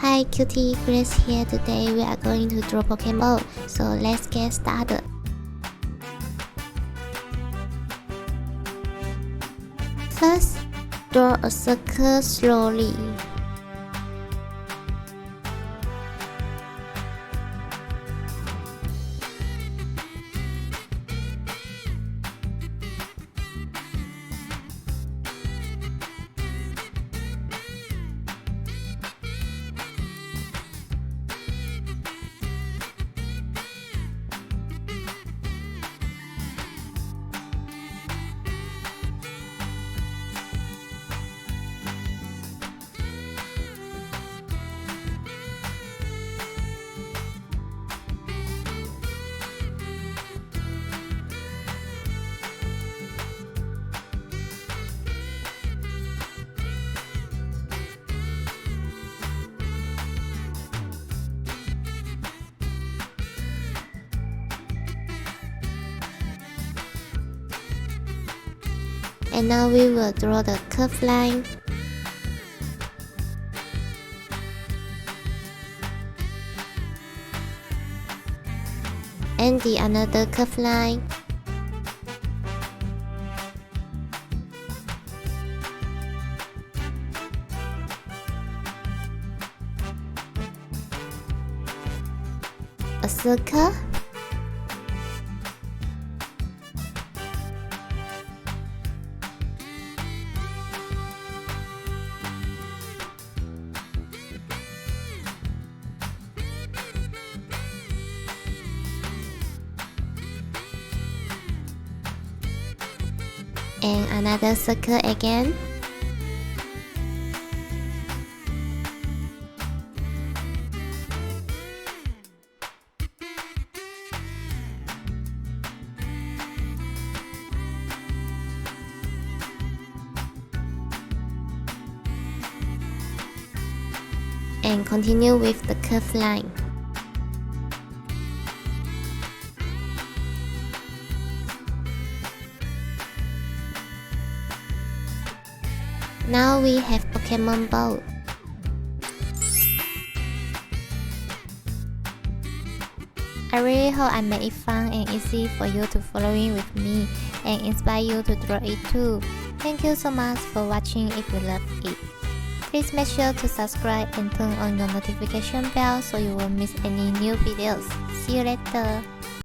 Hi cutie, Grace here. Today we are going to draw Pokemon, so let's get started. First, draw a circle slowly. And now we will draw the curved line. And the another curved line. A circle. And another circle again. And continue with the curved line. Now we have Pokemon Ball. I really hope I made it fun and easy for you to following with me and inspire you to draw it too. Thank you so much for watching. If you love it, please make sure to subscribe and turn on your notification bell so you won't miss any new videos. See you later.